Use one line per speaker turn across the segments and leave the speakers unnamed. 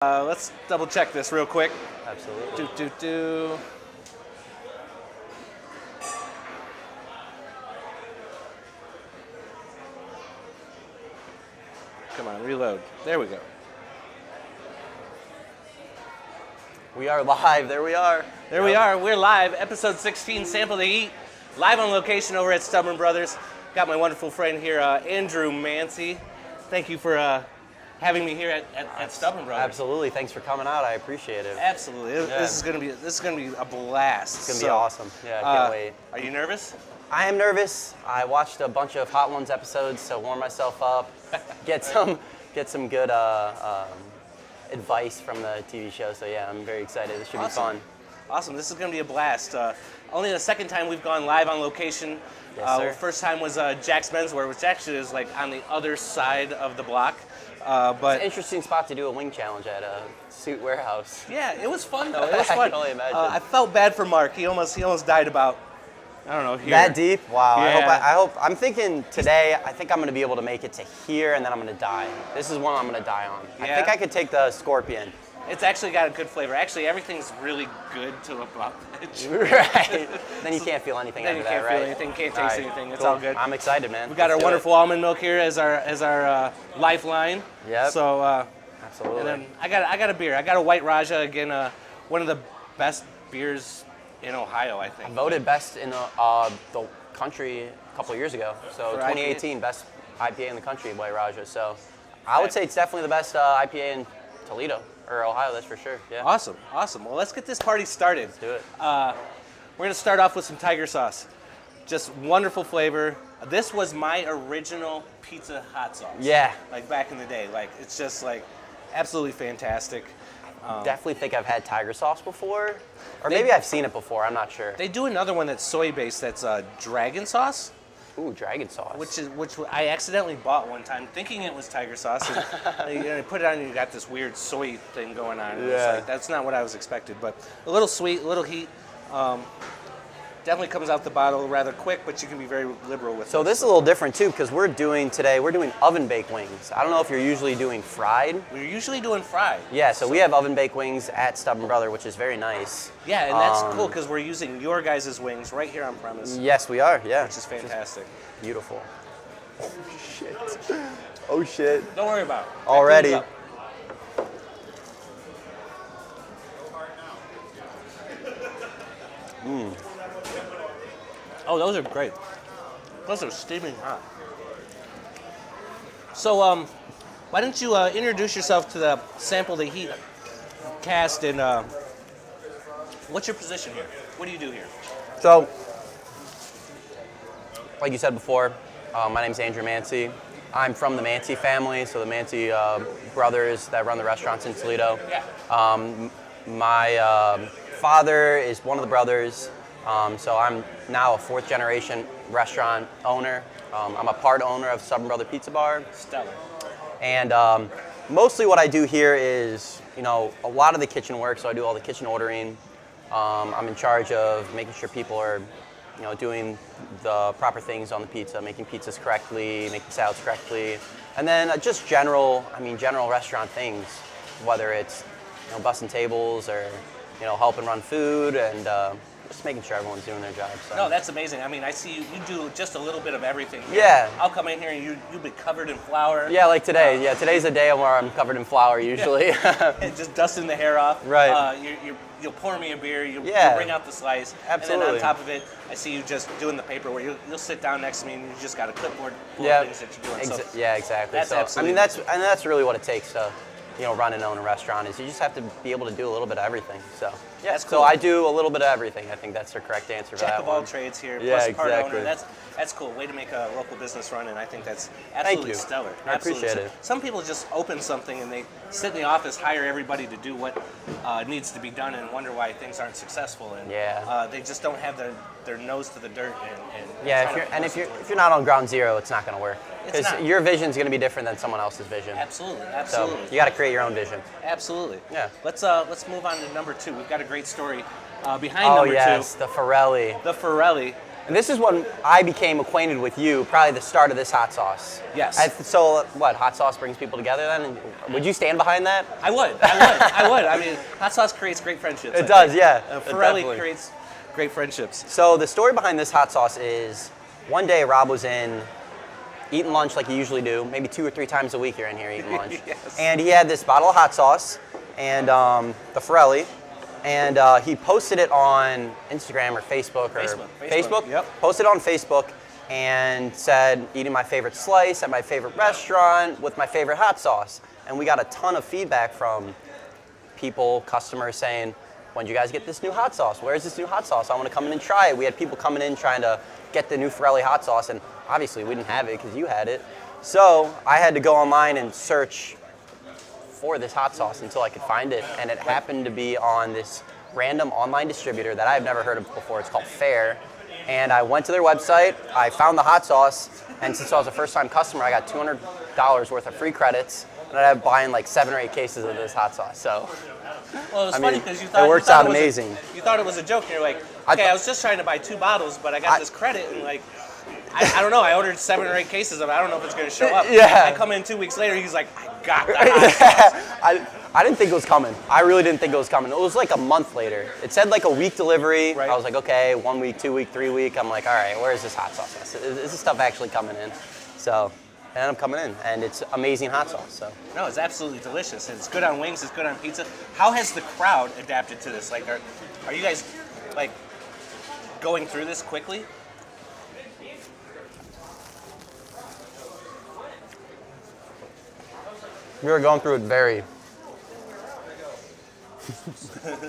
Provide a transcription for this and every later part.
Let's double check this real quick.
Absolutely.
Come on, reload. There we go.
We are live. There we are.
There we are. We're live. Episode 16, Sample to Eat. Live on location over at Stubborn Brothers. Got my wonderful friend here, Andrew Mancy. Thank you for having me here at Stubborn Brothers.
Absolutely. Thanks for coming out. I appreciate it.
Absolutely.
Yeah.
This is gonna be a blast.
It's gonna be awesome. Yeah, I can't wait.
Are you nervous?
I am nervous. I watched a bunch of Hot Ones episodes to warm myself up, get some good advice from the TV show. So yeah, I'm very excited. This should be fun.
Awesome. This is going to be a blast. Only the second time we've gone live on location.
Yes, sir.
First time was Jack's Menswear, which actually is like on the other side of the block. But
it's an interesting spot to do a wing challenge at a suit warehouse.
Yeah, it was fun though. It was fun.
I can only imagine.
I felt bad for Mark. He almost died about, I don't know, here.
That deep? Wow.
Yeah.
I'm thinking today, I think I'm going to be able to make it to here and then I'm going to die. This is one I'm going to die on.
Yeah.
I think I could take the scorpion.
It's actually got a good flavor. Actually, everything's really good till about edge.
Right. Then you can't feel anything
Then
after
you can't
that,
feel
right?
anything, can't taste
All right.
anything. It's
Cool.
all good.
I'm excited, man.
We got our
Let's do
wonderful almond milk here as our lifeline.
Yep.
So
Absolutely.
and then I got a beer. I got a White Raja again. One of the best beers in Ohio, I think.
Voted best in the country a couple of years ago. So
For
2018, best IPA in the country, White Raja. So I
Okay.
would say it's definitely the best IPA in Toledo or Ohio. That's for sure. Yeah.
Awesome. Well, let's get this party started.
Let's do it.
We're gonna start off with some tiger sauce. Just wonderful flavor. This was my original pizza hot sauce.
Yeah.
Like back in the day. Like it's just like absolutely fantastic.
Definitely think I've had tiger sauce before, or maybe I've seen it before. I'm not sure.
They do another one that's soy based. That's dragon sauce.
Ooh, dragon sauce.
Which I accidentally bought one time, thinking it was tiger sauce. And you put it on, and you got this weird soy thing going on. And it's
Yeah.
like, that's not what I was expected, but a little sweet, a little heat. Definitely comes out the bottle rather quick, but you can be very liberal with it.
So this is a little different too, because we're doing oven baked wings. I don't know if you're usually doing fried.
We're usually doing fried.
Yeah, so we have oven baked wings at Stubborn Brother, which is very nice.
Yeah, and that's cool because we're using your guys' wings right here on premise,
Yes, we are. Yeah,
which is fantastic.
beautiful. Oh shit! Oh shit!
Don't worry about it. That
Already.
cleans up. Oh, those are great. Those are steaming hot. So, why don't you introduce yourself to the Sample to Heat cast and what's your position here? What do you do here?
So, like you said before, my name's Andrew Mancy. I'm from the Mancy family, so the Mancy brothers that run the restaurants in Toledo.
Yeah.
My father is one of the brothers, so I'm now a fourth generation restaurant owner. I'm a part owner of Stubborn Brother Pizza Bar.
Stellar.
And mostly what I do here is, a lot of the kitchen work, so I do all the kitchen ordering. I'm in charge of making sure people are, doing the proper things on the pizza, making pizzas correctly, making salads correctly. And then just general restaurant things, whether it's, busting tables or, helping run food and just making sure everyone's doing their job. So.
No, that's amazing. I mean, I see you do just a little bit of everything here.
Yeah.
I'll come in here and you'll be covered in flour.
Yeah, like today. Today's a day where I'm covered in flour usually.
And just dusting the hair off.
Right.
You'll pour me a beer. You'll bring out the slice.
Absolutely.
And then on top of it, I see you just doing the paper where you'll sit down next to me and you just got a clipboard full of things that you're doing.
Yeah, exactly.
That's absolutely.
That's really what it takes to, run and own a restaurant is you just have to be able to do a little bit of everything. So yeah,
That's cool.
So I do a little bit of everything. I think that's the correct answer for
Jack
that
of
one.
all trades here,
Yeah,
plus part
exactly.
owner. That's cool. Way to make a local business run, and I think that's absolutely
you.
stellar.
I
Absolutely.
appreciate it.
Some people just open something and they sit in the office, hire everybody to do what needs to be done, and wonder why things aren't successful. And they just don't have their nose to the dirt. And
if you're not on ground zero, it's not going to work.
It's
Because
not.
your vision's going to be different than someone else's vision.
Absolutely.
So you got to create your own vision.
Absolutely.
Yeah.
Let's move on to number two. We've got a great story behind
Oh
number
yes,
two.
the Forelli.
The Forelli.
And this is when I became acquainted with you, probably the start of this hot sauce.
Yes.
So what, hot sauce brings people together then? Would you stand behind that?
I would. I mean, hot sauce creates great friendships.
It does, yeah.
Pirelli creates great friendships.
So the story behind this hot sauce is, one day Rob was in eating lunch like you usually do, maybe 2 or 3 times a week you're in here eating lunch.
Yes.
And he had this bottle of hot sauce and the Pirelli, and he posted it on Instagram or Facebook. Facebook?
Yep.
Posted it on Facebook and said, eating my favorite slice at my favorite restaurant with my favorite hot sauce. And we got a ton of feedback from people, customers saying, when did you guys get this new hot sauce? Where's this new hot sauce? I want to come in and try it. We had people coming in trying to get the new Pirelli hot sauce, and obviously we didn't have it because you had it. So I had to go online and search for this hot sauce until I could find it, and it happened to be on this random online distributor that I've never heard of before. It's called Fair, and I went to their website, I found the hot sauce, and since I was a first-time customer, I got $200 worth of free credits, and I ended up buying like 7 or 8 cases of this hot sauce. So,
well, it was funny because you
it
thought
works
you thought
out
it was
amazing.
You thought it was a joke, and you're like, okay, I was just trying to buy 2 bottles, but I got this credit, and like, I don't know. I ordered 7 or 8 cases of it. I don't know if it's going to show up.
Yeah.
I come in 2 weeks later. He's like, I got the hot sauce.
I didn't think it was coming. I really didn't think it was coming. It was like a month later. It said like a week delivery.
Right.
I was like, okay, 1 week, 2 week, 3 week. I'm like, all right, where is this hot sauce? Is this stuff actually coming in? So, and I'm coming in, and it's amazing hot sauce. So.
No, it's absolutely delicious. It's good on wings. It's good on pizza. How has the crowd adapted to this? Like, are you guys like going through this quickly?
We were going through it very.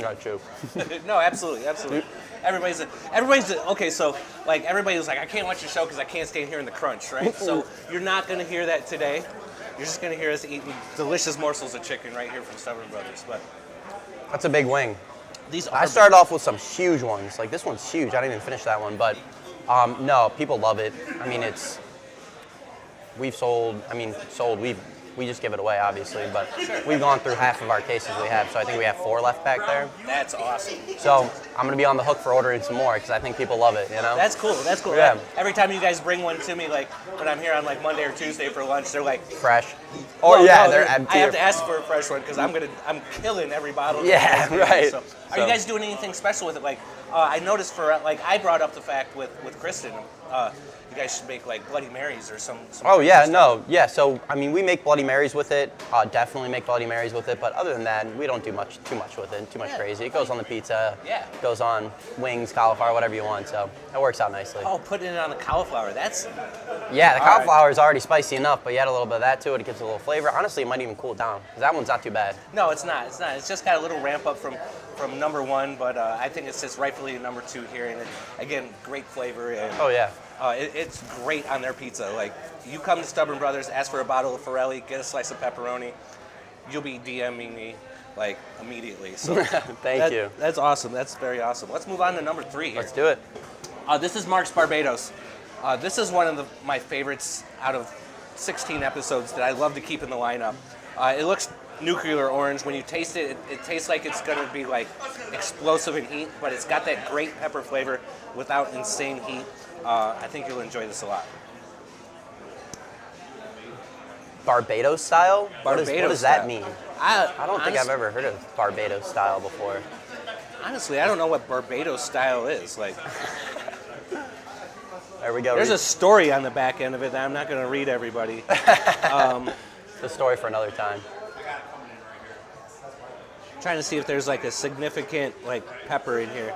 Got you.
No, absolutely. Everybody's okay. So like everybody was like, I can't watch your show because I can't stand hearing the crunch, right? So you're not gonna hear that today. You're just gonna hear us eating delicious morsels of chicken right here from Stubborn Brothers. But
That's a big wing.
these are
I started off with some huge ones. Like this one's huge. I didn't even finish that one, but no, people love it. I mean, we just give it away, obviously, but we've gone through half of our cases we have, so I think we have 4 left back there.
That's awesome.
So I'm going to be on the hook for ordering some more because I think people love it, you know?
That's cool.
Yeah.
Every time you guys bring one to me, like when I'm here on like Monday or Tuesday for lunch, they're like
Fresh.
well,
yeah,
no,
they're empty.
I have to ask for a fresh one because I'm killing every bottle.
Yeah, right.
So, are you guys doing anything special with it? Like I noticed I brought up the fact with Kristen. You guys should make like Bloody Marys or some
Oh yeah,
stuff.
no, yeah. So I mean, we make Bloody Marys with it. Definitely make Bloody Marys with it. But other than that, we don't do too much with it. Too much crazy. It goes on the pizza.
Yeah.
It goes on wings, cauliflower, whatever you want. So it works out nicely.
Oh, putting it on the cauliflower. That's
Yeah, the
All right.
cauliflower is already spicy enough, but you add a little bit of that to it. It gives it a little flavor. Honestly, it might even cool it down because that one's not too bad.
no, it's not. It's not. It's just got a little ramp up from number 1, but I think it sits rightfully in number 2 here. And again, great flavor. And,
Oh yeah.
it's great on their pizza. Like, you come to Stubborn Brothers, ask for a bottle of Pirelli, get a slice of pepperoni, you'll be DMing me like immediately. So
Thank you.
That's awesome. That's very awesome. Let's move on to number 3 here.
Let's do it.
This is Mark's Barbados. This is one of my favorites out of 16 episodes that I love to keep in the lineup. It looks nuclear orange. When you taste it, it tastes like it's going to be like explosive in heat, but it's got that great pepper flavor without insane heat. I think you'll enjoy this a lot.
Barbados style? What does
Barbados
that
style.
mean?
I
I don't think I've ever heard of Barbados style before.
Honestly, I don't know what Barbados style is. Like,
There we go.
there's a story on the back end of it that I'm not going to read everybody.
the story for another time.
Trying to see if there's like a significant like pepper in here.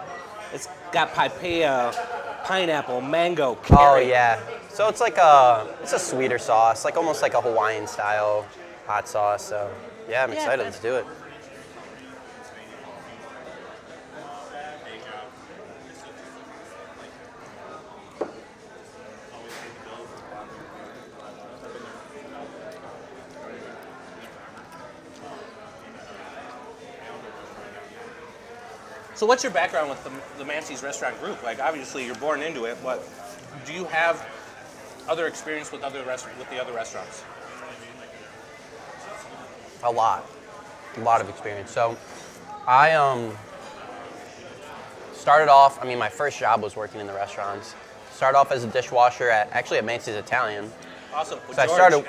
It's got papaya, pineapple, mango,
Oh
carrot.
yeah. So it's like it's a sweeter sauce, like almost like a Hawaiian style hot sauce. So yeah, I'm excited. Let's do it.
So what's your background with the Mancy's restaurant group? Like, obviously you're born into it, but do you have other experience with the other restaurants?
A lot of experience. So I started off. I mean, my first job was working in the restaurants, Started off as a dishwasher actually at Mancy's Italian.
Awesome. With
So I
George.
started.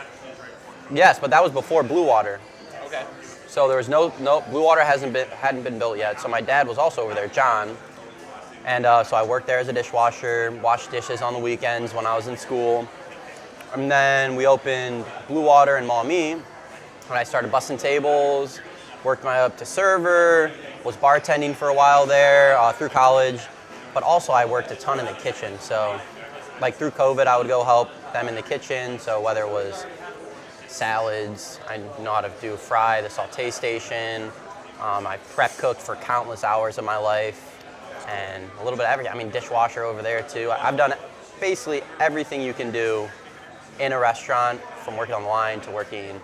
Yes, but that was before Blue Water.
Okay.
So there was no Blue Water hadn't been built yet. So my dad was also over there, John, and so I worked there as a dishwasher, washed dishes on the weekends when I was in school, and then we opened Blue Water in Maumee, and I started bussing tables, worked my way up to server, was bartending for a while there through college, but also I worked a ton in the kitchen. So like through COVID, I would go help them in the kitchen. So whether it was salads, I know how to do fry, the saute station. I prep cooked for countless hours of my life, and a little bit of everything. I mean, dishwasher over there too. I've done basically everything you can do in a restaurant, from working on the line to working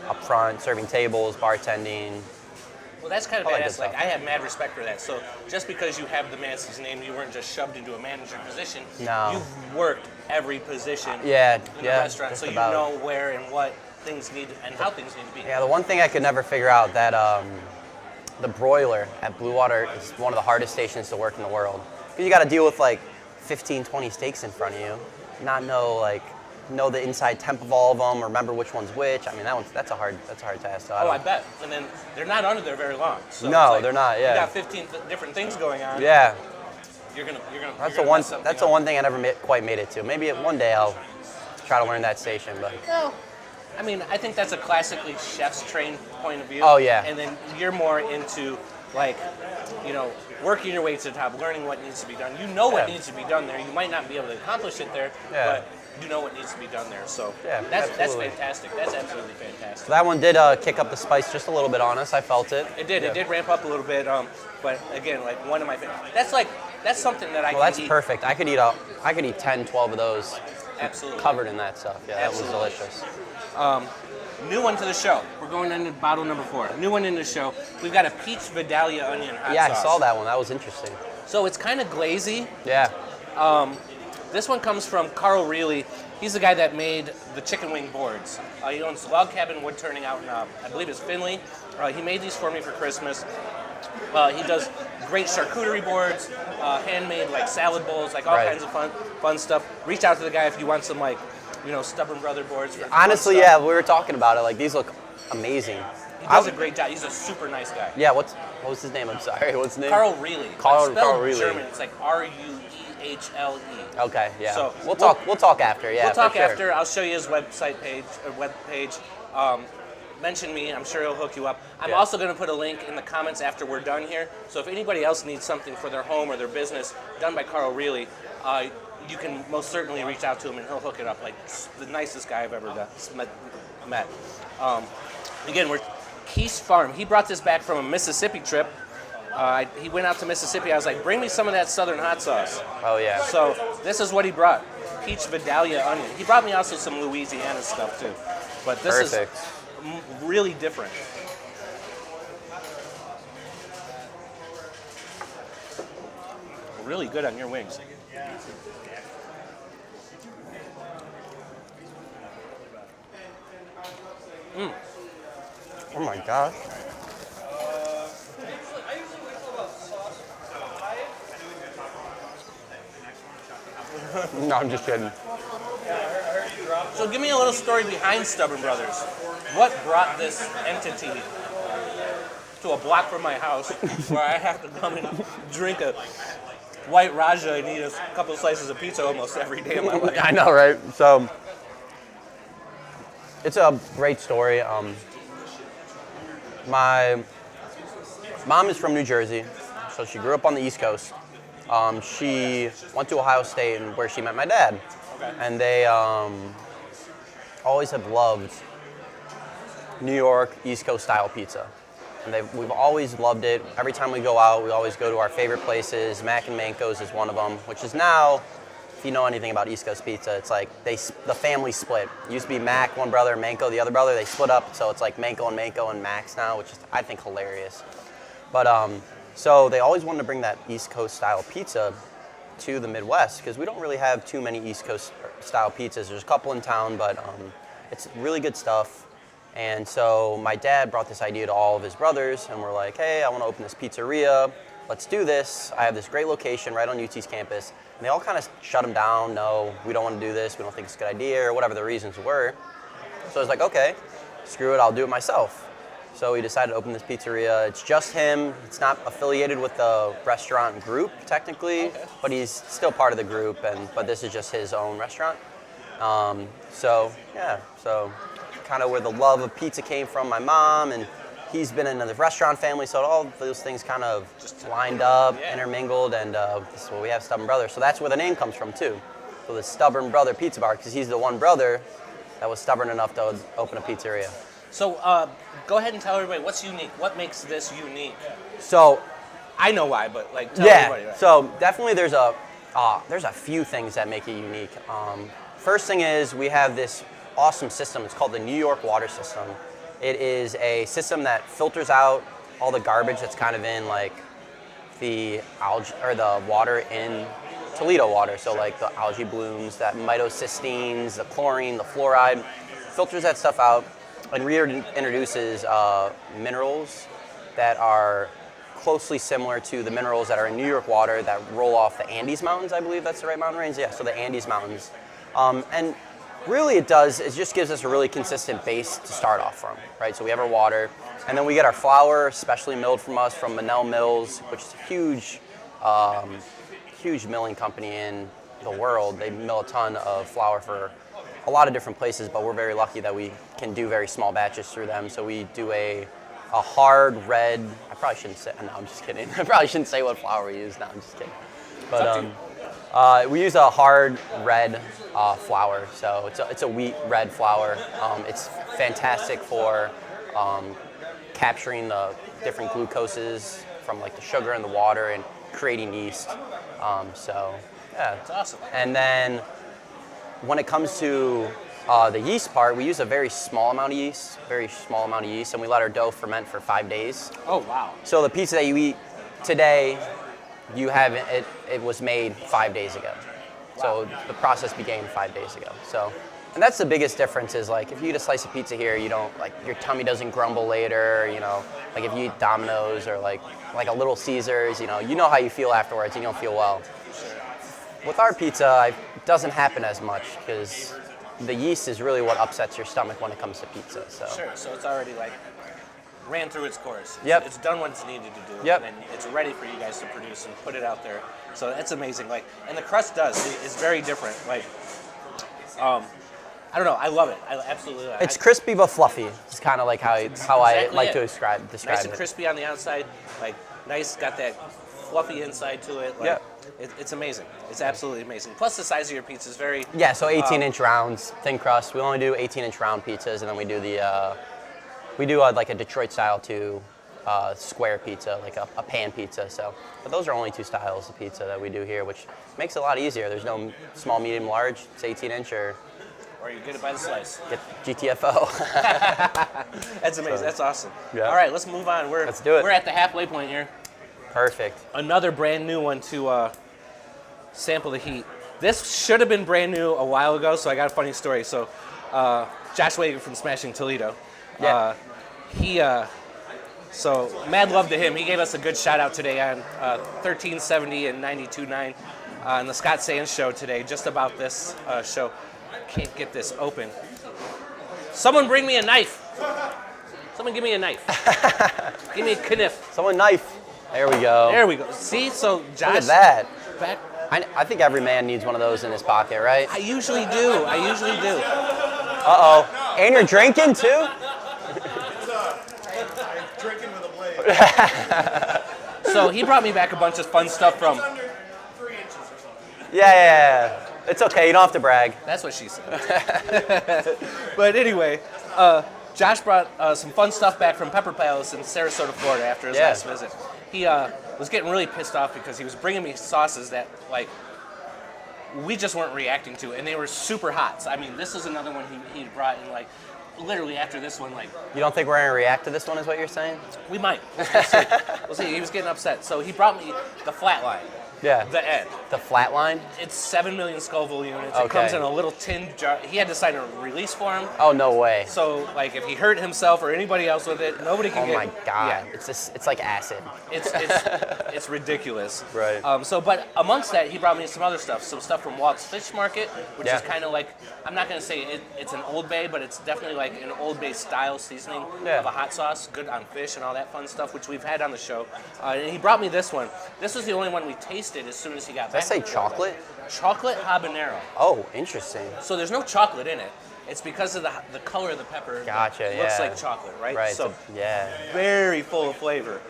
up front, serving tables, bartending.
Well, that's kind of
All that good
badass. Like,
stuff.
I have mad respect for that. So just because you have the Mancy's name, you weren't just shoved into a manager position.
No.
You've worked every position
Yeah,
in
yeah,
the restaurant,
just
so you
about.
know where and what things need and how things need to be.
Yeah, the one thing I could never figure out that the broiler at Blue Water is one of the hardest stations to work in the world. Because you got to deal with like 15, 20 steaks in front of you, not know the inside temp of all of them, or remember which one's which. I mean, that's a hard task. So
Oh, I bet. And then they're not under there very long. So
No,
it's like,
they're not, yeah.
You got 15 different things going on.
Yeah,
You're gonna.
that's
you're
the
gonna
one.
mess something
That's the
up.
one thing I never quite made it to. Maybe one day I'll try to learn that station, but.
No. I mean, I think that's a classically chef's trained point of view.
Oh, yeah.
And then you're more into, like, working your way to the top, learning what needs to be done. You know what
Yeah.
needs to be done there. You might not be able to accomplish it there,
Yeah.
but you know what needs to be done there. So
Yeah,
that's
absolutely.
fantastic. That's absolutely fantastic.
So that one did kick up the spice just a little bit on us. I felt it.
It did.
Yeah.
It did ramp up a little bit. But again, like one of my favorites. That's something that I
Well,
can
that's
eat.
perfect. I could eat 10, 12 of those.
Absolutely.
Covered in that stuff. Yeah, that
Absolutely.
was delicious.
New one to the show. We're going into bottle number 4. New one in the show. We've got a peach Vidalia onion hot
Yeah,
sauce.
I saw that one. That was interesting.
So it's kind of glazy.
Yeah.
This one comes from Carl Reilly. He's the guy that made the chicken wing boards. He owns Log Cabin Wood Turning out in, I believe it's Findlay. He made these for me for Christmas. He does great charcuterie boards, handmade like salad bowls, like all
Right.
kinds of fun stuff. Reach out to the guy if you want some Stubborn Brother boards. For
Honestly,
fun
yeah,
stuff.
we were talking about it. Like, these look amazing.
He does a great job. He's a super nice guy.
Yeah, what was his name? I'm sorry. What's his name?
Carl Reilly.
Carl
Spelled
Reilly.
German. It's like Ruehle.
Okay, yeah.
So,
we'll talk after. Yeah,
We'll talk
for sure.
after. I'll show you his web page. Mention me. I'm sure he'll hook you up. I'm
Yeah.
also going to put a link in the comments after we're done here. So if anybody else needs something for their home or their business done by Carl Reilly, you can most certainly reach out to him and he'll hook it up. Like the nicest guy I've ever met. Again, we're Keys Farm. He brought this back from a Mississippi trip. He went out to Mississippi. I was like, bring me some of that Southern hot sauce.
Oh, yeah.
So this is what he brought. Peach Vidalia onion. He brought me also some Louisiana stuff too. But this
Perfect.
is really different. Really good on your wings.
Oh my gosh. No, I'm just kidding.
So give me a little story behind Stubborn Brothers. What brought this entity to a block from my house where I have to come and drink a White Raja and eat a couple slices of pizza almost every day of my life?
I know, right? So, it's a great story. My mom is from New Jersey, so she grew up on the East Coast. She went to Ohio State, and where she met my dad.
Okay.
And they always have loved New York East Coast style pizza. And we've always loved it. Every time we go out, we always go to our favorite places. Mac and Manco's is one of them, which is now, if you know anything about East Coast pizza, it's like the family split. It used to be Mac, one brother, Manco, the other brother. They split up, so it's like Manco and Max now, which is, I think, hilarious. But so they always wanted to bring that East Coast style pizza to the Midwest because we don't really have too many East Coast style pizzas. There's a couple in town, but it's really good stuff. And so my dad brought this idea to all of his brothers, and we're like, hey, I want to open this pizzeria. Let's do this. I have this great location right on UT's campus. And they all kind of shut him down. No, we don't want to do this. We don't think it's a good idea, or whatever the reasons were. So I was like, okay, screw it, I'll do it myself. So we decided to open this pizzeria. It's just him. It's not affiliated with the restaurant group, technically, but he's still part of the group, but this is just his own restaurant. So kind of where the love of pizza came from, my mom, and he's been in the restaurant family, so all those things kind of just lined up, intermingled, and this is what we have, Stubborn Brother. So that's where the name comes from, too. So the Stubborn Brother Pizza Bar, because he's the one brother that was stubborn enough to open a pizzeria.
So go ahead and tell everybody what's unique. What makes this unique?
So
I know why, but tell everybody. Right?
So definitely there's a few things that make it unique. First thing is we have this awesome system. It's called the New York water system. It is a system that filters out all the garbage that's kind of in like the algae or the water in Toledo water. So like the algae blooms, that mytocysteines, the chlorine, the fluoride, filters that stuff out and reintroduces minerals that are closely similar to the minerals that are in New York water that roll off the Andes Mountains, I believe that's the right mountain range. Yeah, so the Andes Mountains. And really it just gives us a really consistent base to start off from, right? So we have our water, and then we get our flour, specially milled from us from Manel Mills, which is a huge milling company in the world. They mill a ton of flour for a lot of different places, but we're very lucky that we can do very small batches through them. So we do a hard red, I probably shouldn't say, no, I'm just kidding. I probably shouldn't say what flour we use, no, I'm just kidding. But we use a hard red flour, so it's a wheat red flour. It's fantastic for capturing the different glucoses from like the sugar and the water and creating yeast. So yeah,
that's awesome.
And then when it comes to the yeast part, we use a very small amount of yeast, and we let our dough ferment for 5 days.
Oh, wow.
So the pizza that you eat today, it was made 5 days ago. Wow. So the process began 5 days ago. So, and that's the biggest difference is like if you eat a slice of pizza here, you don't like your tummy doesn't grumble later. Like if you eat Domino's or like a Little Caesars, you know how you feel afterwards. You don't feel well. With our pizza, it doesn't happen as much because the yeast is really what upsets your stomach when it comes to pizza. So.
Sure, so it's already like ran through its course.
Yep.
It's done what it's needed to do.
Yep.
And it's ready for you guys to produce and put it out there. So that's amazing. And the crust it's very different. I don't know, I love it. I absolutely love it.
It's crispy but fluffy. It's kind of like how I like to describe
nice
it.
Nice and crispy on the outside, nice, got that fluffy inside to it.
Yep.
It's amazing. It's absolutely amazing. Plus the size of your pizza is very...
Yeah, so 18-inch rounds, thin crust. We only do 18-inch round pizzas, and then we do like a Detroit style too, square pizza, like a pan pizza. So, but those are only two styles of pizza that we do here, which makes it a lot easier. There's no small, medium, large. It's 18-inch or
you get it by the slice.
Get GTFO.
That's amazing. That's awesome.
Yeah.
All right, let's move on.
Let's do it.
We're at the halfway point here.
Perfect.
Another brand new one to sample the heat. This should have been brand new a while ago, so I got a funny story. So, Josh Wager from Smashing Toledo.
Yeah.
So mad love to him. He gave us a good shout out today on 1370 and 92.9 on the Scott Sands show today, just about this show. Can't get this open. Someone bring me a knife. Someone give me a knife. Give me a kniff.
Someone knife. There we go.
There we go. See, so Josh.
Look at that.
Back.
I think every man needs one of those in his pocket, right?
I usually do.
Uh-oh. And you're drinking too?
I'm drinking with a blade.
So he brought me back a bunch of fun stuff from...
It's under 3 inches or something.
Yeah. It's okay. You don't have to brag.
That's what she said. But anyway, Josh brought some fun stuff back from Pepper Palace in Sarasota, Florida after his last visit. He was getting really pissed off because he was bringing me sauces that, we just weren't reacting to, and they were super hot. So, I mean, this is another one he brought in, literally after this one,
You don't think we're going to react to this one is what you're saying?
We might. We'll see. He was getting upset. So he brought me the flatline.
Yeah.
The end.
The flat line?
It's 7 million Scoville units. It
Okay.
comes in a little tin jar. He had to sign a release form.
Oh, no way.
So, like, if he hurt himself or anybody else with it, nobody can
Oh
get
my God.
Yeah.
It's like acid.
It's ridiculous.
Right.
But amongst that, he brought me some other stuff. Some stuff from Walt's Fish Market, which
Yeah.
is kind of like, I'm not going to say it's an Old Bay, but it's definitely like an Old Bay style seasoning
Yeah.
of a hot sauce, good on fish and all that fun stuff, which we've had on the show. And he brought me this one. This was the only one we tasted as soon as he got
Did I
back.
say chocolate?
Chocolate habanero.
Oh, interesting.
So there's no chocolate in it. It's because of the color of the pepper.
Gotcha,
It looks
yeah.
like chocolate, right?
Right.
So
Yeah.
very full of flavor.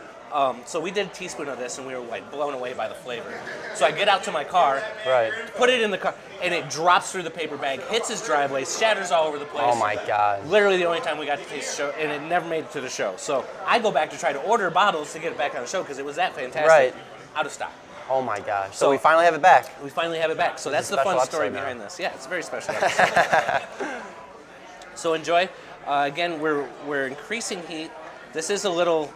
So we did a teaspoon of this, and we were like blown away by the flavor. So I get out to my car,
Right.
put it in the car, and it drops through the paper bag, hits his driveway, shatters all over the place.
Oh my God.
Literally the only time we got to taste the show, and it never made it to the show. So I go back to try to order bottles to get it back on the show because it was that fantastic.
Right.
Out of stock.
Oh my gosh.
So-
So we finally have it back.
We finally have it back. So that's
a
the fun
special
story
episode now.
behind this. Yeah, it's a very special episode. So enjoy. Again, we're increasing heat. This is a little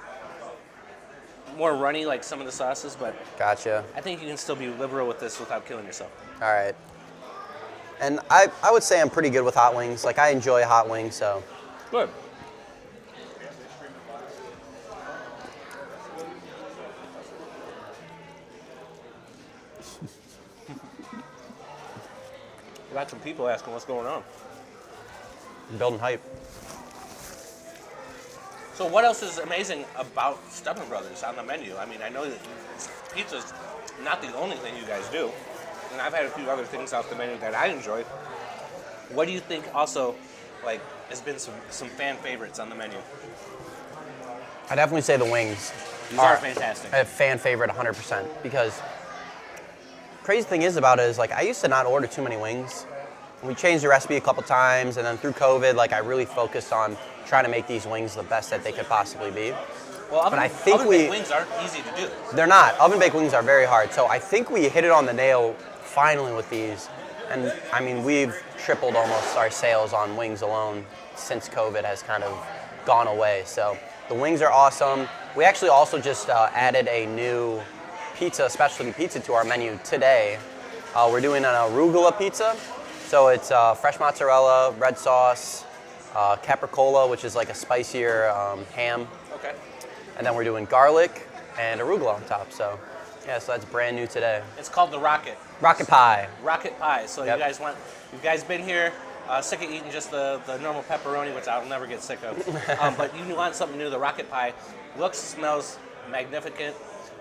more runny like some of the sauces, but
Gotcha.
I think you can still be liberal with this without killing yourself.
All right. And I would say I'm pretty good with hot wings. Like, I enjoy hot wings, so.
Good. We got some people asking what's going on.
I'm building hype.
So what else is amazing about Stubborn Brothers on the menu? I mean, I know that pizza's not the only thing you guys do, and I've had a few other things off the menu that I enjoy. What do you think also, like, has been some fan favorites on the menu?
I definitely say the wings.
These are fantastic.
A fan favorite 100% because crazy thing is about it is like I used to not order too many wings. We changed the recipe a couple times, and then through COVID, like I really focused on trying to make these wings the best that they could possibly be.
Well, oven-baked wings aren't easy to do.
They're not. Oven baked wings are very hard. So I think we hit it on the nail finally with these. And I mean, we've tripled almost our sales on wings alone since COVID has kind of gone away. So the wings are awesome. We actually also just added a new pizza, specialty pizza to our menu today. We're doing an Arugula Pizza. So it's fresh mozzarella, red sauce, capricola, which is like a spicier ham.
Okay.
And then we're doing garlic and arugula on top. So yeah, so that's brand new today.
It's called the Rocket.
Rocket pie.
Rocket pie. So
Yep.
you guys been here, sick of eating just the normal pepperoni, which I'll never get sick of. But you want something new, the Rocket pie looks, smells magnificent.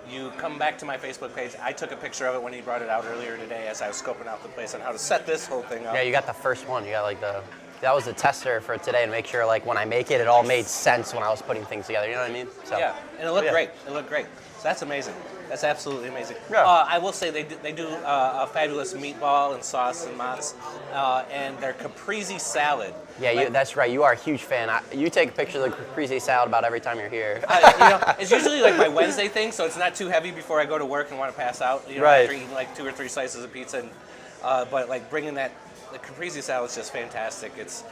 You come back to my Facebook page. I took a picture of it when he brought it out earlier today as I was scoping out the place on how to set this whole thing up.
Yeah, you got the first one. You got like that was the tester for today to make sure like when I make it, it all made sense when I was putting things together. You know what I mean? So,
Yeah, and it looked
yeah.
great. It looked great. So that's amazing. That's absolutely amazing.
Yeah.
I will say they do a fabulous meatball and sauce and mozz, and their Caprese Salad.
Yeah, that's right. You are a huge fan. You take a picture of the Caprese Salad about every time you're here.
It's usually like my Wednesday thing, so it's not too heavy before I go to work and want to pass out.
Right.
After eating like 2 or 3 slices of pizza, and, but like bringing the Caprese Salad is just fantastic. It's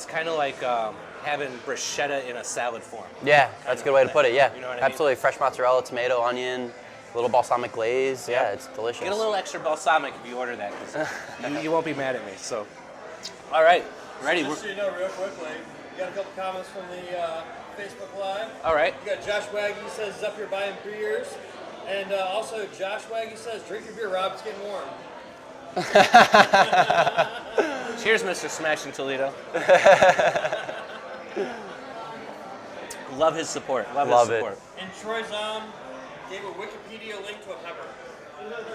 kind of like having bruschetta in a salad form.
Yeah, that's a good way to put it. Yeah,
You know what I mean?
absolutely. Fresh mozzarella, tomato, onion, a little balsamic glaze. Yeah,
Yep.
it's delicious.
Get a little extra balsamic if you order that, 'cause you won't be mad at me. So, all right, ready?
Just so you know, real quickly, we got a couple comments from the Facebook Live.
All right.
You got Josh Waggy says he's up here buying beers. And also Josh Waggy says, drink your beer, Rob, it's getting warm.
Cheers, Mr. Smash in Toledo. Love his support. Love his
it.
support.
And Troy Zom gave a Wikipedia link to a pepper.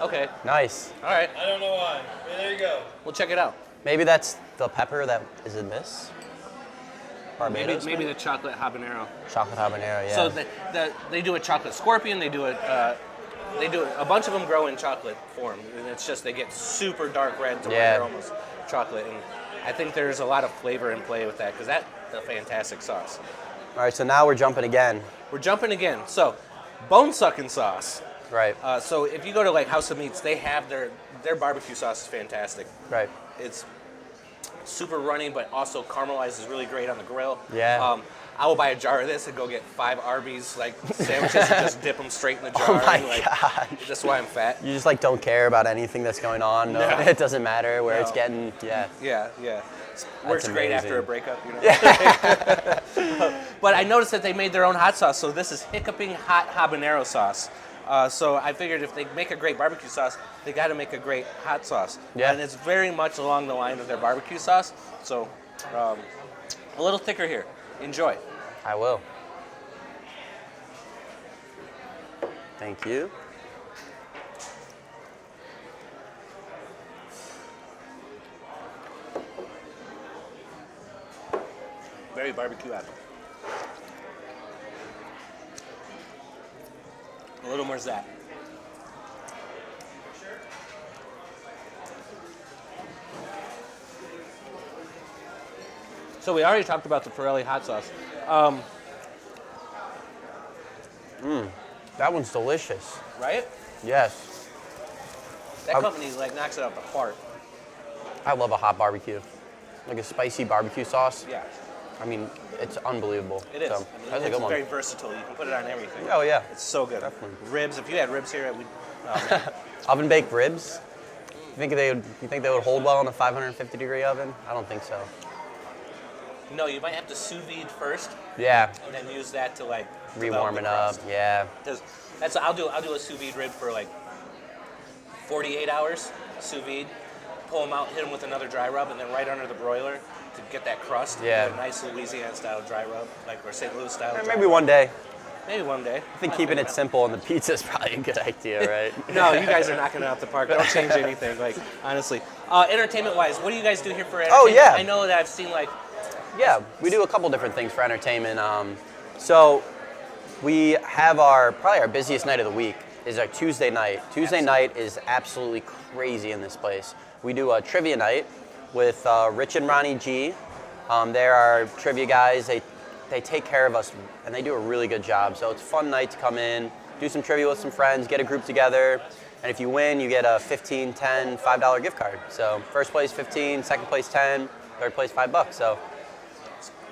Okay.
Nice.
All right.
I don't know why. But there you go.
We'll check it out.
Maybe that's the pepper that is in this. Barbados,
Maybe the chocolate habanero.
chocolate habanero. Yeah.
So they do a chocolate scorpion. They do a bunch of them grow in chocolate form, and it's just they get super dark red to where
Yeah.
they're almost chocolate. And I think there's a lot of flavor in play with that because that's a fantastic sauce.
All right, so now we're jumping again.
We're jumping again. So bone sucking sauce.
Right.
So if you go to like House of Meats, they have their barbecue sauce is fantastic.
Right.
It's super runny, but also caramelizes really great on the grill.
Yeah.
I will buy a jar of this and go get 5 Arby's like sandwiches and just dip them straight in the jar.
Oh my
and, like,
God.
That's why I'm fat.
You just like don't care about anything that's going on. No,
No.
it doesn't matter where it's
No.
getting. Yeah.
Yeah. Works great after a
amazing.
breakup, you know. But I noticed that they made their own hot sauce. So this is hiccuping hot habanero sauce. So I figured if they make a great barbecue sauce, they got to make a great hot sauce.
Yeah.
And it's very much along the line of their barbecue sauce. So a little thicker here. Enjoy.
I will. Thank you.
Very barbecue-esque. A little more zap. So we already talked about the Pirelli hot sauce.
That one's delicious.
Right?
Yes.
That company like knocks it out the park.
I love a hot barbecue. Like a spicy barbecue sauce.
Yeah,
I mean, it's unbelievable.
it is.
So,
I mean,
that's a
it's
good one.
very versatile. You can put it on everything.
Oh, yeah.
It's so good.
Definitely.
Ribs. If you had ribs here, we'd. Oh, man.
Oven baked ribs? You think they would hold well in a 550 degree oven? I don't think so.
No, you might have to sous vide first,
Yeah.
and then use that to like
Rewarm it up. Yeah.
Because that's I'll do a sous vide rib for like 48 hours sous vide. Pull them out, hit them with another dry rub, and then right under the broiler to get that crust.
Yeah.
Get a nice Louisiana style dry rub, like or St. Louis style. dry
Maybe
rub.
one day.
Maybe one day.
I think keeping it simple on the pizza is probably a good idea, right?
No, you guys are knocking it out the park. Don't change anything. Like honestly, entertainment-wise, what do you guys do here for entertainment?
Oh, yeah.
I know that I've seen like.
Yeah, we do a couple different things for entertainment. So we have probably our busiest night of the week is our Tuesday night. Tuesday night is absolutely crazy in this place. We do a trivia night with Rich and Ronnie G. They're our trivia guys. They take care of us and they do a really good job. So it's a fun night to come in, do some trivia with some friends, get a group together. And if you win, you get a $15, $10, $5 gift card. So first place 15, second place 10, third place $5. So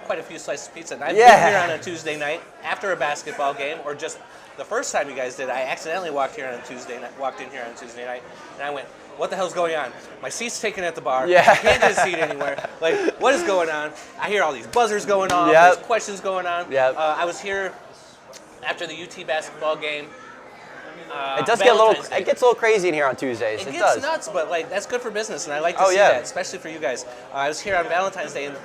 Quite a few slices of pizza. And I've
Yeah.
been here on a Tuesday night after a basketball game, or just the first time you guys did. I accidentally walked in here on a Tuesday night, and I went, "What the hell's going on? My seat's taken at the bar.
Yeah.
I can't get a seat anywhere. Like, what is going on?" I hear all these buzzers going off.
Yep.
There's questions going on.
Yep.
I was here after the UT basketball game.
it does
Valentine's Day.
it gets a little crazy in here on Tuesdays.
It
It
gets
does.
nuts, but like that's good for business, and I like to
Oh,
see
yeah.
that, especially for you guys. I was here on Valentine's Day, and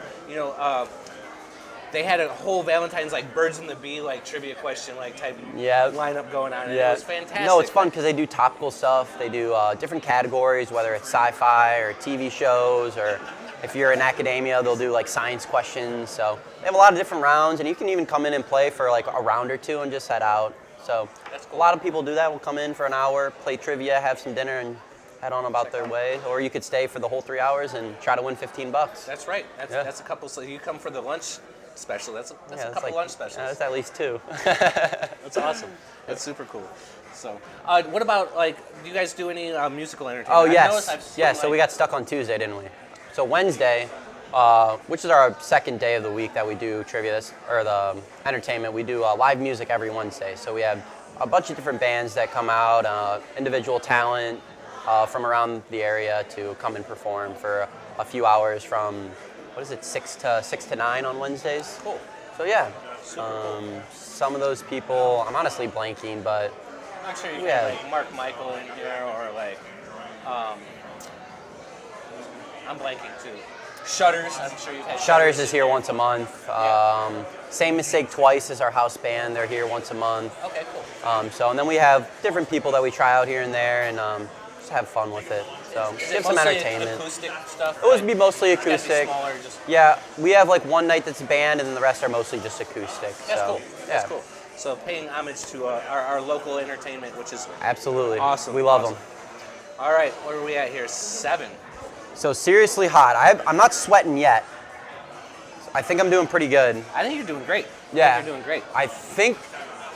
they had a whole Valentine's like birds and the bee like trivia question like type
Yeah.
lineup going on, and
Yeah.
it was fantastic.
No, it's fun because they do topical stuff. They do different categories, whether it's sci-fi or TV shows, or if you're in academia, they'll do like science questions. So they have a lot of different rounds, and you can even come in and play for like a round or two and just head out. So
That's cool.
a lot of people do that. Will come in for an hour, play trivia, have some dinner, and head on about their way. Or you could stay for the whole 3 hours and try to win $15.
That's right.
Yeah.
That's a couple. So you come for the lunch special. That's a
Yeah,
couple
like,
lunch specials.
That's at least 2.
That's awesome. That's super cool. So, what about like? Do you guys do any musical entertainment?
Oh,
I've
yes.
noticed I've seen,
Yeah, so we got stuck on Tuesday, didn't we? So Wednesday, which is our second day of the week that we do trivia, or the entertainment, we do live music every Wednesday. So we have a bunch of different bands that come out, individual talent from around the area to come and perform for a few hours from, 6 to 9 on Wednesdays.
Cool.
So yeah,
Super cool.
some of those people, I'm honestly blanking, but
I'm sure you
Yeah.
have like Mark Michael in here, or like, I'm blanking too. Shutters. I'm sure you've had
Shutters is here once a month.
Yeah.
Same Mistake Twice is our house band. They're here once a month.
Okay, cool.
And then we have different people that we try out here and there, and just have fun with it. So
Is
give
it
some
mostly
entertainment.
acoustic stuff?
It would be mostly
It's gotta be
acoustic.
smaller, just.
Yeah, we have like one night that's band, and then the rest are mostly just acoustic.
That's
so,
cool.
Yeah,
That's cool. So paying homage to our local entertainment, which is
absolutely.
awesome.
We love
Awesome.
them.
All right. What are we at here? 7.
So seriously hot. I'm not sweating yet. I think I'm doing pretty good.
I think you're doing great.
Yeah.
I think you're doing great.
I think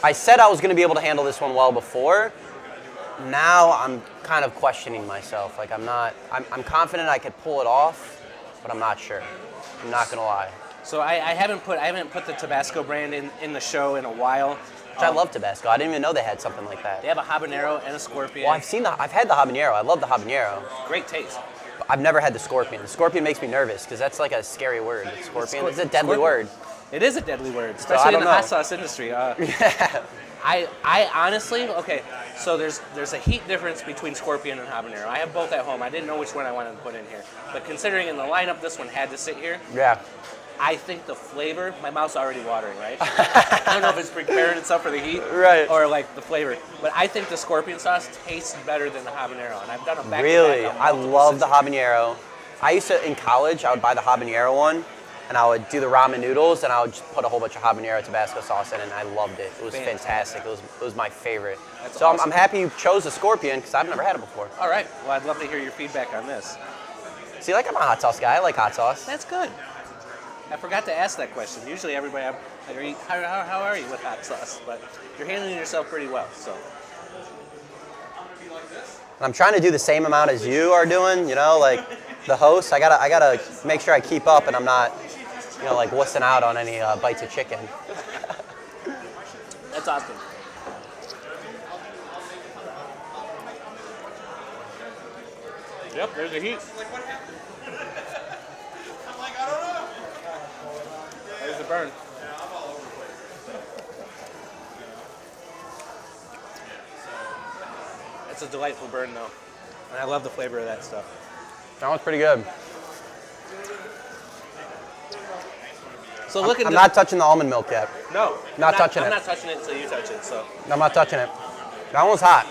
I said I was going to be able to handle this one well before. Now I'm kind of questioning myself. Like I'm confident I could pull it off, but I'm not sure. I'm not going to lie.
So I haven't put the Tabasco brand in the show in a while.
Which I love Tabasco. I didn't even know they had something like that.
They have a habanero and a scorpion.
Well, I've had the habanero. I love the habanero.
Great taste.
But I've never had the scorpion. The scorpion makes me nervous because that's like a scary word. The scorpion. It's a deadly word.
It is a deadly word,
I
especially in
don't
the
know.
hot sauce industry.
Yeah.
I honestly, okay, so there's a heat difference between scorpion and habanero. I have both at home. I didn't know which one I wanted to put in here. But considering in the lineup this one had to sit here,
Yeah.
I think the flavor, my mouth's already watering, right? I don't know if it's preparing itself for the heat
Right.
or like the flavor, but I think the scorpion sauce tastes better than the habanero, and I've done a back
Really?
to back.
I love the habanero. I used to, in college, I would buy the habanero one, and I would do the ramen noodles, and I would just put a whole bunch of habanero Tabasco sauce in, and I loved it. It was fantastic. It was my favorite.
That's
so
awesome.
I'm happy you chose the scorpion because I've never had it before.
All right, well, I'd love to hear your feedback on this.
See, like I'm a hot sauce guy. I like hot sauce.
That's good. I forgot to ask that question. Usually everybody, I'm like, how are you with hot sauce? But you're handling yourself pretty well, so.
I'm trying to do the same amount as you are doing, you know, like the host. I gotta make sure I keep up and I'm not, you know, like wussing out on any bites of chicken.
That's awesome. Yep, there's the heat. There's the burn. It's a delightful burn though. And I love the flavor of that stuff.
That one's pretty good.
So look at
I'm not touching the almond milk yet.
No.
Not touching it.
I'm not touching it until you touch it, so.
I'm not touching it. That one's hot.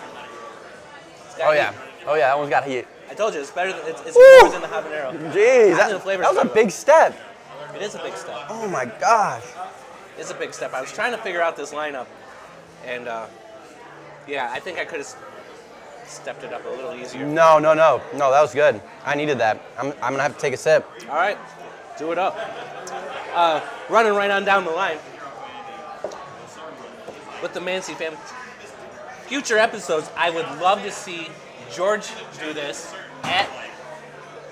It's got
Oh
heat.
yeah. Oh yeah, that one's got heat.
I told you, it's better than, it's
Woo!
more than the habanero.
Jeez,
I
that
think the flavor's
was a
better.
big step.
It is a big step.
Oh my gosh.
It's a big step. I was trying to figure out this lineup, and yeah, I think I could have stepped it up a little easier.
No, that was good. I needed that. I'm gonna have to take a sip.
All right, do it up. Running right on down the line with the Mancy family. Future episodes, I would love to see George do this at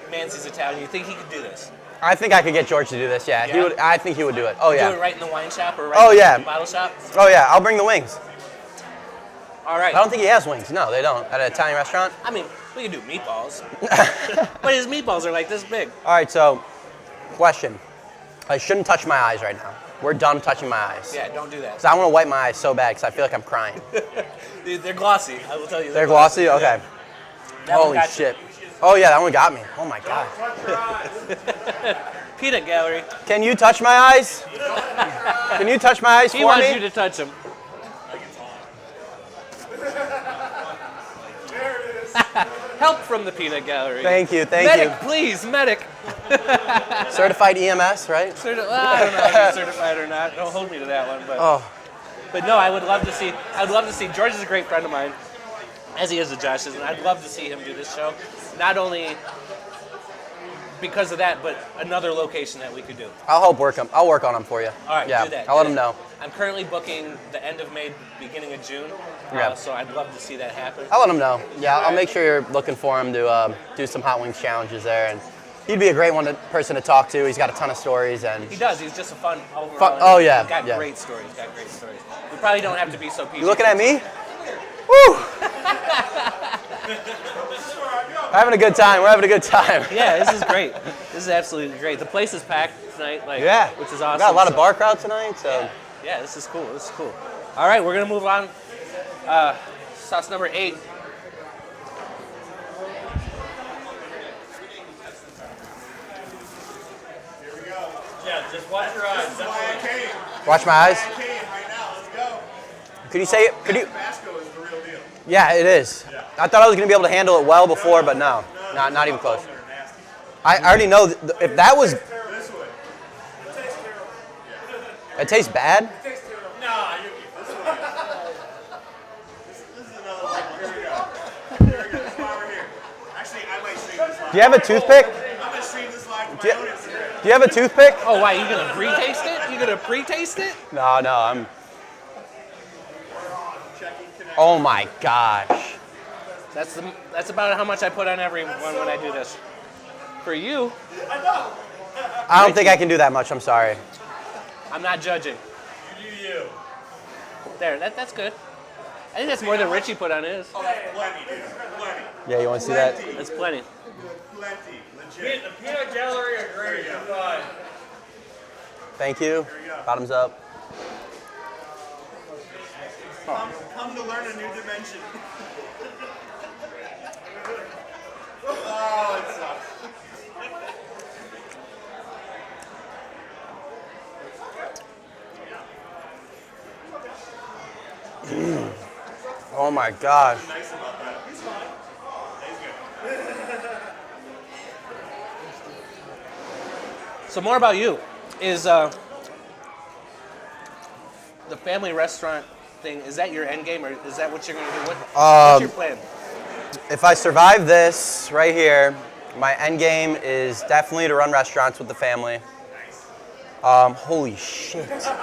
Mancy's Italian. You think he could do this?
I think I could get George to do this. Yeah,
Yeah?
he would. I think he would do it. Oh
Do it
yeah.
right in the wine shop or right
Oh,
in
yeah.
the bottle shop?
Oh yeah. I'll bring the wings.
All right.
I don't think he has wings. No, they don't. At an Italian restaurant.
I mean, we can do meatballs. But his meatballs are like this big.
All right. So, question. I shouldn't touch my eyes right now. We're done touching my eyes.
Yeah, don't do that.
Because I want to wipe my eyes so bad because I feel like I'm crying.
Dude, they're glossy. I will tell you.
They're glossy? Okay.
That one
Holy
got
shit. Oh yeah, that one got me. Oh my god.
Peanut gallery.
Can you touch my eyes? Can you touch my eyes
He
for
wants
me?
you to touch him. Help from the peanut gallery.
Thank you, thank
medic,
you.
please, medic.
Certified EMS, right?
I don't know if you're certified or not. Don't hold me to that one, but
Oh,
but no, I would love to see. I'd love to see. George is a great friend of mine, as he is to Josh's, and I'd love to see him do this show. Not only because of that, but another location that we could do.
I'll work on them for you.
All right,
yeah,
do that.
I'll let them know.
I'm currently booking the end of May, beginning of June.
Yeah.
So I'd love to see that happen.
I'll let them know. Yeah, I'll make sure you're looking for him to do some hot wings challenges there, and he'd be a great person to talk to. He's got a ton of stories, and
He does. He's just a fun overall.
Oh, yeah,
He's got
yeah.
great stories. Got great stories. We probably don't have to be so PG.
you looking at me? Woo! Having a good time. We're having a good time.
Yeah, this is great. This is absolutely great. The place is packed tonight,
Yeah.
which is
We
awesome.
got a lot of
So-
bar crowd tonight, so.
Yeah, this is cool. This is cool. All right, we're gonna move on. Sauce number 8.
Yeah, just watch your eyes.
Watch my eyes.
Right now, let's go.
Could you say it? Could you?
Tabasco is the real deal.
Yeah, it is. I thought I was gonna be able to handle it well before, but no, not even close.
They're nasty.
I already know if that was.
This way. It tastes terrible.
It tastes bad.
It tastes terrible. Nah, this way. This is another level. Here we go. Here we go. This is why we're here. Actually, I might stream this live.
Do you have a toothpick?
I'm gonna stream this live
Do
for
you,
my own Instagram.
do you have a toothpick?
Oh, why? You gonna pre-taste it? You gonna pre-taste it?
No, I'm. Oh my gosh.
That's about how much I put on everyone when I do this. For you,
I know.
I don't think I can do that much. I'm sorry.
I'm not judging.
You do you.
There, that's good. I think that's more than Richie put on his.
Oh, that's plenty, dude. Plenty.
Yeah, you want to see that?
Plenty.
That's plenty.
Plenty. Legit.
The peanut gallery are great.
There you go.
Good God.
Thank you.
There you go.
Bottoms up.
Come to learn a new dimension. Oh, it sucks.
Oh my gosh.
Nice about that. He's fine. He's good.
So more about you is the family restaurant thing. Is that your end game, or is that what you're gonna do? What's your plan?
If I survive this right here, my end game is definitely to run restaurants with the family. Holy shit.
Let's go.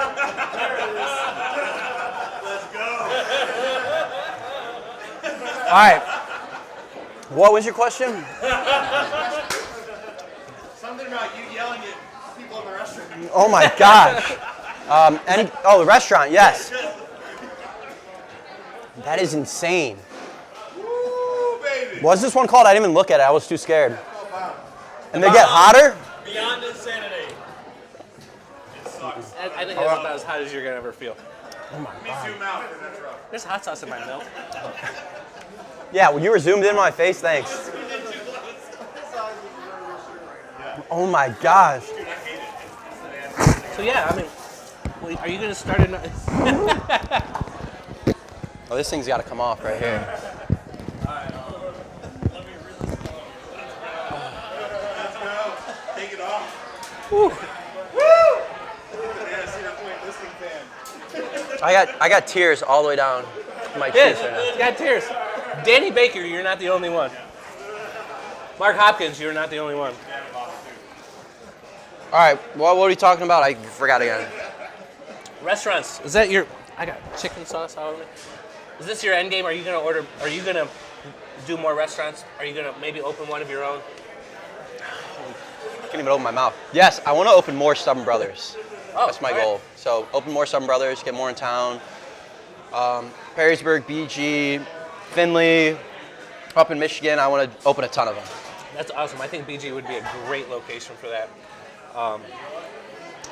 All right. What was your question?
Something about you yelling at people in the restaurant.
Oh my gosh. The restaurant, yes. That is insane.
Woo, baby.
What's this one called? I didn't even look at it. I was too scared. And they get hotter?
Beyond insanity.
It sucks.
I think that's about as hot as you're gonna ever feel.
Let me zoom out, because that's rough.
There's hot sauce in my milk.
Yeah, well, you were zoomed in on my face. Thanks. Oh my gosh.
Dude, I hate it.
So yeah, I mean, well, are you gonna start a?
Oh, this thing's got to come off right here.
Let's go. Take it off.
Woo.
Yeah, Cedar Point listing fan.
I got tears all the way down my cheeks right now.
Yeah, got tears. Danny Baker, you're not the only one. Mark Hopkins, you're not the only one.
All right, what are you talking about? I forgot again.
Restaurants, is that your? I got chicken sauce all over me. Is this your end game? Are you gonna order? Are you gonna do more restaurants? Are you gonna maybe open one of your own?
I can't even open my mouth. Yes, I want to open more Stubborn Brothers.
Oh,
That's my
all right.
goal. So open more Stubborn Brothers, get more in town. Perrysburg, BG, Findlay, up in Michigan. I want to open a ton of them.
That's awesome. I think BG would be a great location for that.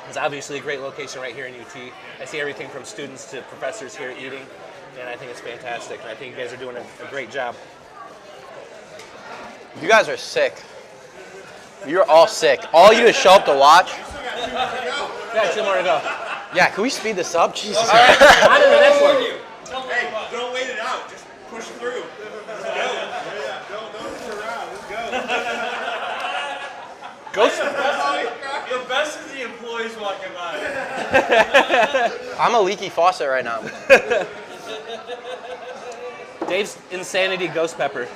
It's obviously a great location right here in UT. I see everything from students to professors here eating, and I think it's fantastic. And I think you guys are doing a great job.
You guys are sick. You're all sick. All you do is show up to watch.
Yeah, 2 more to go.
Yeah, can we speed this up? Jesus.
All right, on to the next one.
Hey, don't wait it out. Just push through. Let's go. Yeah, don't sit around. Let's go.
Ghost.
The best is the employees walking by.
I'm a leaky faucet right now.
Dave's Insanity Ghost Pepper.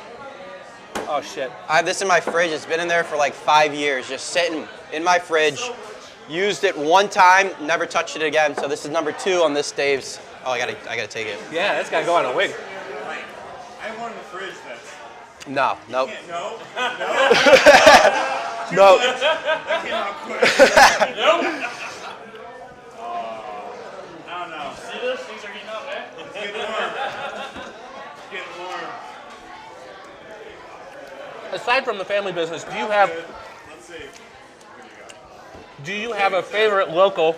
Oh shit.
I have this in my fridge. It's been in there for like 5 years, just sitting in my fridge. Used it one time, never touched it again. So this is number 2 on this Dave's. Oh, I gotta take it.
Yeah, that's gotta go on a wig.
I have one in the fridge that's...
No, nope.
No.
No.
That came out quick.
Nope.
I don't know.
See this? Things are heating up, eh?
It's getting warm. It's getting warm.
Aside from the family business, do you have
Let's see.
a favorite local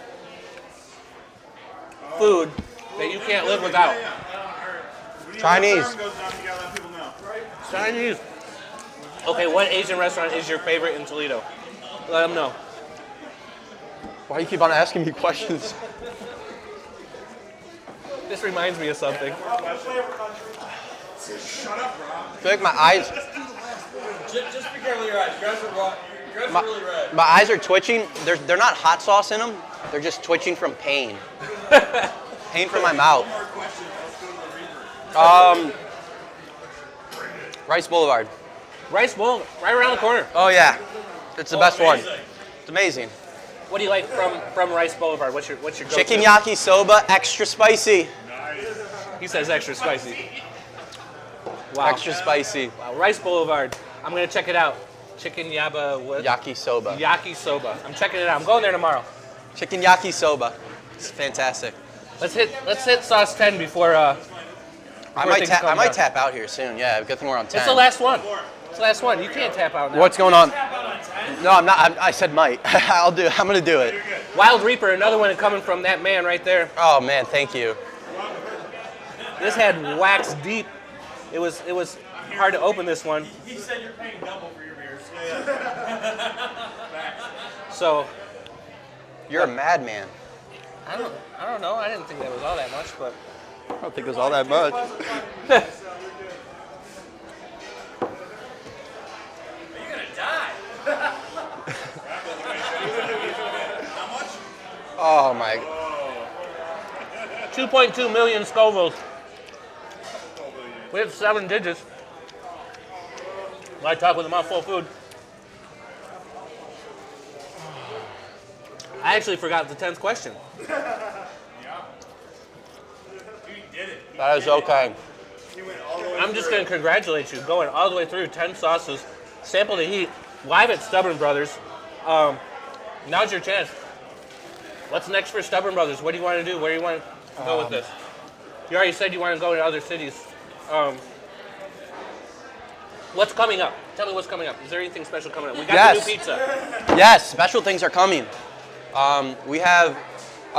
food that you can't live without?
When
Chinese.
the alarm goes off, you gotta let people know.
Chinese. Okay, what Asian restaurant is your favorite in Toledo? Let them know.
Why do you keep on asking me questions?
This reminds me of something.
Shut up, Rob.
I feel like my eyes,
Just be careful with your eyes. Your eyes are raw. Your eyes are really red.
my eyes are twitching. They're not hot sauce in them. They're just twitching from pain. Pain from my mouth.
More questions. Let's go to the Reaper.
Rice Boulevard.
Rice Bowl, right around the corner.
Oh yeah, it's the best one. It's amazing.
What do you like from Rice Boulevard? What's your go-to?
Chicken yakisoba, extra spicy.
He says extra spicy. Wow.
Extra spicy.
Wow. Rice Boulevard. I'm gonna check it out. chicken yaba what?
Yakisoba.
Yakisoba. I'm checking it out. I'm going there tomorrow.
Chicken yakisoba. It's fantastic.
Let's hit sauce 10 before.
I might
down.
tap out here soon. Yeah, good thing we're on 10.
It's the last one. It's the last one. You can't tap out now.
What's going on? No, I'm not. I said might. I'm gonna do it.
Wild Reaper, another one coming from that man right there.
Oh man, thank you.
This had wax deep. It was hard to open this one.
He said you're paying double for your beers.
So
You're a madman.
I don't know. I didn't think that was all that much, but
I don't think it was all that much.
You're gonna die.
How much?
Oh my.
2.2 million Scovilles. We have 7 digits. I talk with them on full food. I actually forgot the 10th question.
Yeah. You did it.
That is okay.
You went all the way
I'm just
through.
going to congratulate you going all the way through 10 sauces, sample the heat, live at Stubborn Brothers. Now's your chance. What's next for Stubborn Brothers? What do you want to do? Where do you want to go with this? You already said you want to go to other cities. What's coming up? Tell me what's coming up. Is there anything special coming up? We got
Yes.
the new pizza.
Yes, special things are coming. We have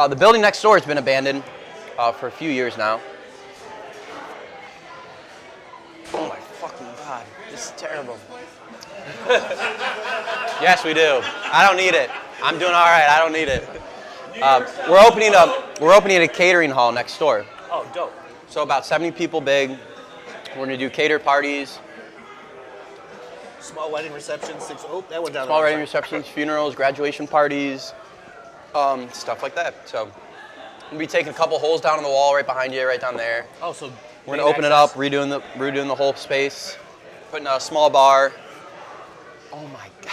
the building next door has been abandoned for a few years now. Oh my fucking god, this is terrible. Yes, we do. I don't need it. I'm doing all right. I don't need it. We're opening a catering hall next door.
Oh, dope.
So about 70 people big. We're gonna do cater parties,
Small wedding reception, oh, that went down.
small
the
wedding
wrong side.
receptions, funerals, graduation parties, stuff like that. So we'll be taking a couple holes down in the wall right behind you, right down there.
Oh, so
We're gonna open it up, redoing the whole space, putting a small bar. Oh my gosh.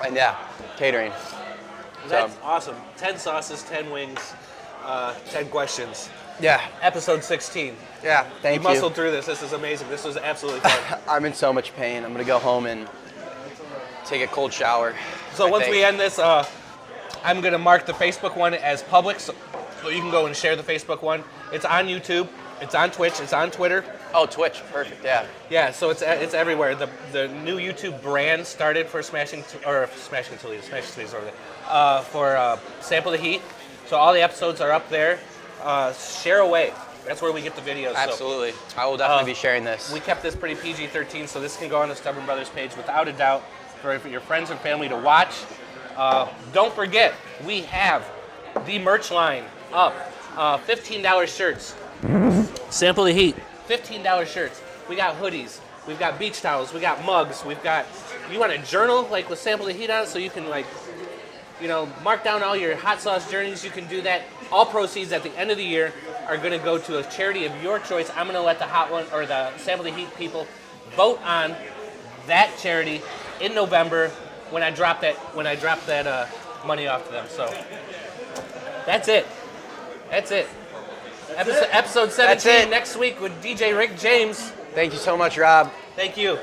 And yeah, catering.
That's awesome. 10 sauces, 10 wings, 10 questions.
Yeah,
Episode 16.
yeah. Thank
You muscled through this. This is amazing. This was absolutely fun.
I'm in so much pain. I'm gonna go home and take a cold shower.
So
I
once
think.
we end this, I'm going to mark the Facebook one as public, so you can go and share the Facebook one. It's on YouTube. It's on Twitch. It's on Twitter.
Oh, Twitch, perfect. Yeah.
Yeah, so it's everywhere. The new YouTube brand started for Smashing Toledo over there, for Sample the Heat. So all the episodes are up there. Share away. That's where we get the videos.
Absolutely. I will definitely be sharing this.
We kept this pretty PG-13, so this can go on the Stubborn Brothers page without a doubt for your friends and family to watch. Don't forget, we have the merch line up. $15 shirts. Sample the Heat. $15 shirts. We got hoodies. We've got beach towels. We got mugs. We've got. You want a journal like with Sample the Heat on it, so you can mark down all your hot sauce journeys. You can do that. All proceeds at the end of the year are going to go to a charity of your choice. I'm going to let the hot one or the Sample the Heat people vote on that charity in November when I drop that money off to them. So that's it. That's it. Episode 17
That's it.
next week with DJ Rick James.
Thank you so much, Rob.
Thank you.